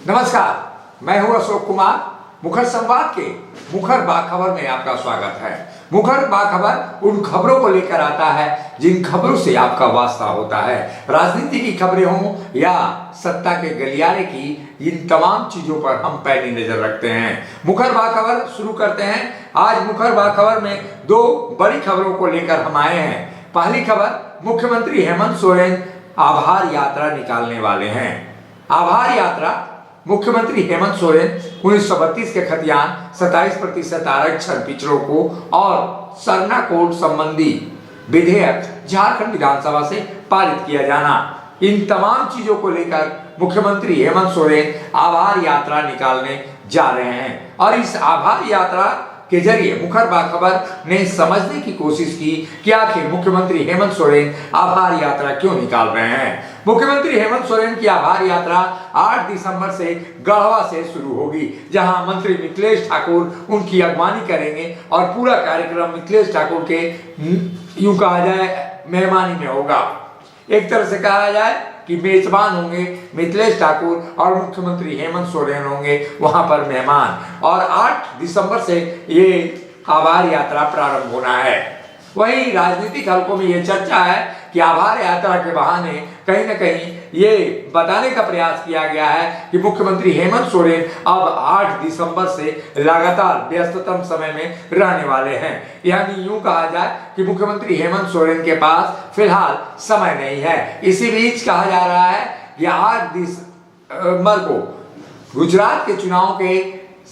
नमस्कार, मैं हूं अशोक कुमार। मुखर संवाद के मुखर बाखबर में आपका स्वागत है। मुखर बाखबर उन खबरों को लेकर आता है जिन खबरों से आपका वास्ता होता है। राजनीति की खबरें हों या सत्ता के गलियारे की, इन तमाम चीजों पर हम पैनी नजर रखते हैं। मुखर बाखबर शुरू करते हैं। आज मुखर बाखबर में दो बड़ी खबरों को लेकर हम आए हैं। पहली खबर, मुख्यमंत्री हेमंत सोरेन आभार यात्रा निकालने वाले हैं। आभार यात्रा मुख्यमंत्री हेमंत सोरेन 1932 के खतियान 27% आरक्षण पिछड़ों को और सरना कोड संबंधी विधेयक झारखंड विधानसभा से पारित किया जाना, इन तमाम चीजों को लेकर मुख्यमंत्री हेमंत सोरेन आभार यात्रा निकालने जा रहे हैं। और इस आभार यात्रा के जरिए मुखर बाखबर ने समझने की कोशिश की कि आखिर मुख्यमंत्री हेमंत सोरेन आभार यात्रा क्यों निकाल रहे हैं। मुख्यमंत्री हेमंत सोरेन की आभार यात्रा 8 दिसंबर से गढ़वा से शुरू होगी, जहां मंत्री मिथिलेश ठाकुर उनकी अगवानी करेंगे और पूरा कार्यक्रम मिथिलेश ठाकुर के यूं कहा जाए मेहमानी में होगा। एक तरह से कहा जाए कि मेजबान होंगे मिथिलेश ठाकुर और मुख्यमंत्री हेमंत सोरेन होंगे वहां पर मेहमान। और 8 दिसंबर से ये आभार यात्रा प्रारंभ होना है। वहीं राजनीतिक हलकों में ये चर्चा है कि आभार यात्रा के बहाने कहीं न कहीं ये बताने का प्रयास किया गया है कि मुख्यमंत्री हेमंत सोरेन अब 8 दिसंबर से लगातार व्यस्ततम समय में रहने वाले हैं। यानी यूं कहा जाए कि मुख्यमंत्री हेमंत सोरेन के पास फिलहाल समय नहीं है। इसी बीच कहा जा रहा है कि 8 दिसंबर को गुजरात के चुनाव के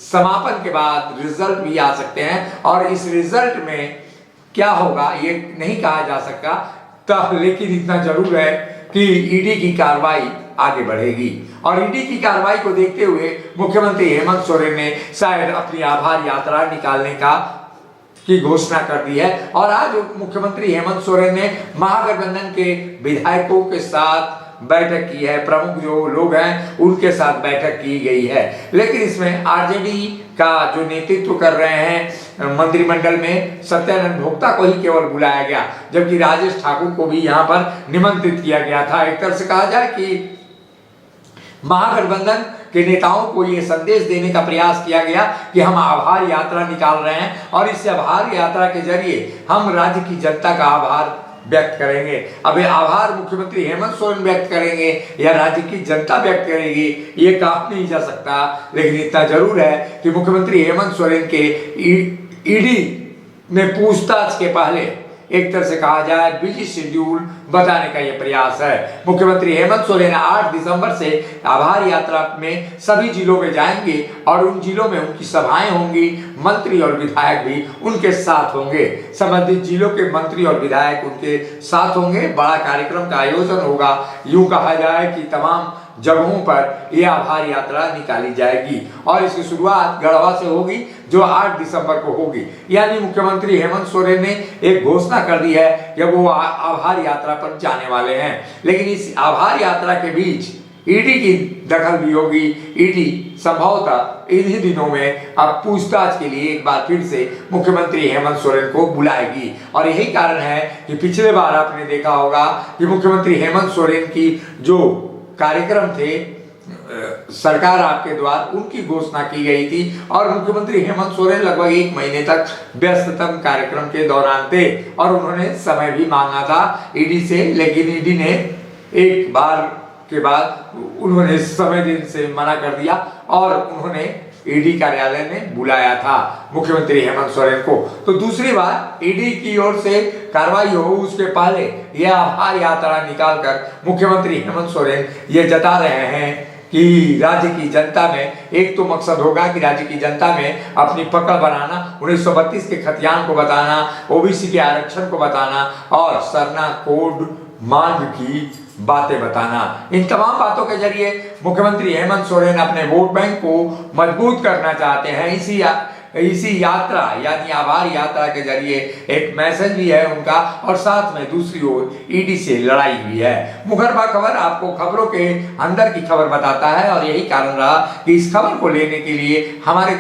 समापन के बाद रिजल्ट भी आ सकते हैं और इस रिजल्ट में क्या होगा ये नहीं कहा जा सकता, लेकिन इतना जरूर है कि ईडी की कार्रवाई आगे बढ़ेगी। और ईडी की कार्रवाई को देखते हुए मुख्यमंत्री हेमंत सोरेन ने शायद अपनी आभार यात्रा निकालने की घोषणा कर दी है। और आज मुख्यमंत्री हेमंत सोरेन ने महागठबंधन के विधायकों के साथ बैठक की है। प्रमुख जो लोग हैं उनके साथ बैठक की गई है, लेकिन इसमें आरजेडी का जो नेतृत्व कर रहे हैं मंत्रिमंडल में सत्यानंद भोक्ता को ही केवल बुलाया गया, जबकि राजेश ठाकुर को भी यहां पर निमंत्रित किया गया था। एक तरह से कहा जाए कि महागठबंधन के नेताओं को ये संदेश देने का प्रयास किया गया कि हम आभार यात्रा निकाल रहे हैं और इस आभार यात्रा के जरिए हम राज्य की जनता का आभार व्यक्त करेंगे। अब ये आभार मुख्यमंत्री हेमंत सोरेन व्यक्त करेंगे या राज्य की जनता व्यक्त करेगी, ये कहा नहीं जा सकता, लेकिन इतना जरूर है कि मुख्यमंत्री हेमंत सोरेन के ईडी में पूछताछ के पहले एक तरह से कहा जाए बिजी शेड्यूल बताने का यह प्रयास है। मुख्यमंत्री हेमंत सोरेन 8 दिसंबर से आभार यात्रा में सभी जिलों में जाएंगे और उन जिलों में उनकी सभाएं होंगी। मंत्री और विधायक भी उनके साथ होंगे। संबंधित जिलों के मंत्री और विधायक उनके साथ होंगे। बड़ा कार्यक्रम का आयोजन होगा। यूं कहा जाए कि तमाम जगहों पर यह आभार यात्रा निकाली जाएगी और इसकी शुरुआत गढ़वा से होगी जो 8 दिसंबर को होगी। यानी मुख्यमंत्री हेमंत सोरेन ने एक घोषणा कर दी है कि वो आभार यात्रा पर जाने वाले हैं। लेकिन इस आभार यात्रा के बीच ईडी की दखल भी होगी। ईडी संभवतः इन्हीं दिनों में अब पूछताछ के लिए एक बार फिर से मुख्यमंत्री हेमंत सोरेन को बुलाएगी। और यही कारण है कि पिछले बार आपने देखा होगा कि मुख्यमंत्री हेमंत सोरेन की जो कार्यक्रम थे सरकार आपके द्वार, उनकी घोषणा की गई थी और मुख्यमंत्री हेमंत सोरेन लगभग 1 महीने तक व्यस्ततम कार्यक्रम के दौरान थे और उन्होंने समय भी मांगा था ईडी से, लेकिन ईडी ने एक बार के बाद उन्होंने समय देने से मना कर दिया और उन्होंने ईडी कार्यालय ने बुलाया था मुख्यमंत्री हेमंत सोरेन को। तो दूसरी बार ईडी की ओर से कार्रवाई हो उसके पहले यह आभार यात्रा निकालकर मुख्यमंत्री हेमंत सोरेन ये जता रहे हैं कि राज्य की जनता में एक तो मकसद होगा कि राज्य की जनता में अपनी पकड़ बनाना, 1932 के खतियान को बताना, ओबीसी के आरक्षण को बताना और सरना कोड मांग की बातें बताना। इन तमाम बातों के जरिए मुख्यमंत्री हेमंत सोरेन अपने वोट बैंक को मजबूत करना चाहते हैं। इसी यात्रा यानी आभार यात्रा के जरिए एक मैसेज भी है उनका और साथ में दूसरी ओर ईडी से लड़ाई भी है। मुखर बाखबर आपको खबरों के अंदर की खबर बताता है और यही कारण रहा कि इस खबर को लेने के लिए हमारे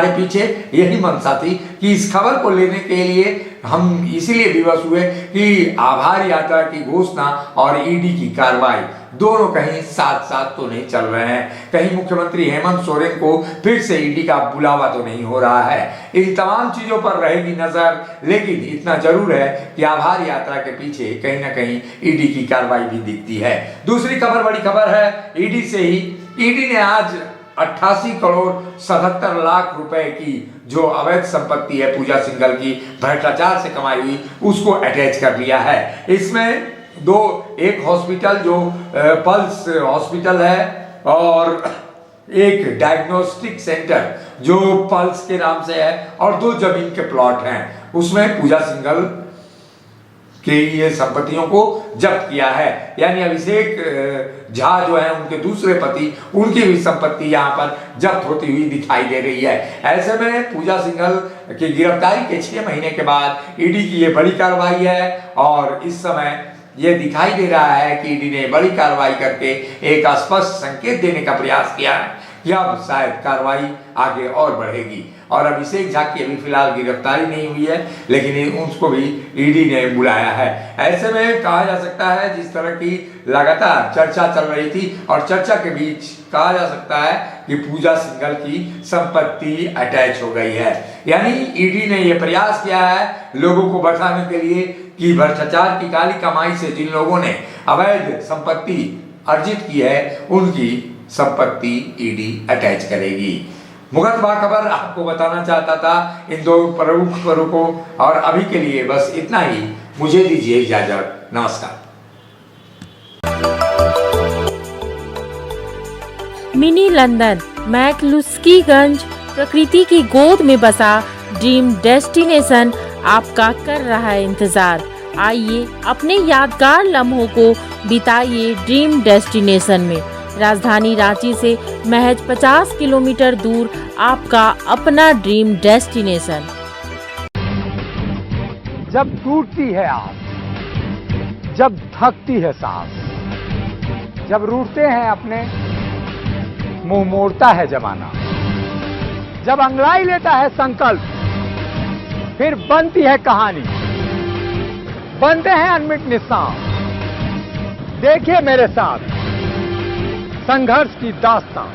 पीछे यही मंशा थी कि इस खबर को लेने के लिए हम इसीलिए विवश हुए कि आभार यात्रा की घोषणा और ईडी की कार्रवाई दोनों कहीं साथ साथ तो नहीं चल रहे हैं। कहीं मुख्यमंत्री हेमंत सोरेन को फिर से ईडी का बुलावा तो नहीं हो रहा है। इन तमाम चीजों पर रहेगी नजर, लेकिन इतना जरूर है कि आभार यात्रा के पीछे कहीं ना कहीं ईडी की कार्रवाई भी दिखती है। दूसरी खबर, बड़ी खबर है ईडी से ही। ईडी ने आज 88 करोड़ 77 लाख रुपए की जो अवैध संपत्ति है पूजा सिंघल की भ्रष्टाचार से कमाई हुई, उसको अटैच कर लिया है। इसमें एक हॉस्पिटल जो पल्स हॉस्पिटल है और एक डायग्नोस्टिक सेंटर जो पल्स के नाम से है और 2 जमीन के प्लॉट हैं, उसमें पूजा सिंघल के ये संपत्तियों को जब्त किया है। यानी अभिषेक झा जो है उनके दूसरे पति, उनकी भी संपत्ति यहाँ पर जब्त होती हुई दिखाई दे रही है। ऐसे में पूजा सिंघल की गिरफ्तारी के 6 महीने के बाद ईडी की ये बड़ी कार्रवाई है और इस समय ये दिखाई दे रहा है कि ईडी ने बड़ी कार्रवाई करके एक स्पष्ट संकेत देने का प्रयास किया है कि अब शायद कार्रवाई आगे और बढ़ेगी। और अभिषेक झा की अभी फिलहाल गिरफ्तारी नहीं हुई है, लेकिन उसको भी ईडी ने बुलाया है। ऐसे में कहा जा सकता है, जिस तरह की लगातार चर्चा चल रही थी और चर्चा के बीच कहा जा सकता है कि पूजा सिंघल की संपत्ति अटैच हो गई है। यानी ईडी ने यह प्रयास किया है लोगों को बताने के लिए कि भ्रष्टाचार की काली कमाई से जिन लोगों ने अवैध संपत्ति अर्जित की है, उनकी संपत्ति ईडी अटैच करेगी। मुगल बाखबर आपको बताना चाहता था इन 2 प्रमुख खबरों को, और अभी के लिए बस इतना ही। मुझे दीजिए इजाजत, नमस्कार। मिनी लंदन मैक्लुस्कीगंज प्रकृति की गोद में बसा ड्रीम डेस्टिनेशन आपका कर रहा है इंतजार। आइए अपने यादगार लम्हों को बिताइए ड्रीम डेस्टिनेशन में। राजधानी रांची से महज 50 किलोमीटर दूर आपका अपना ड्रीम डेस्टिनेशन। जब टूटती है आस, जब थकती है सांस, जब रूठते हैं अपने, मुंह मोड़ता है जमाना, जब अंगड़ाई लेता है संकल्प, फिर बनती है कहानी, बनते हैं अनमिट निशान। देखिए मेरे साथ संघर्ष की दास्तां।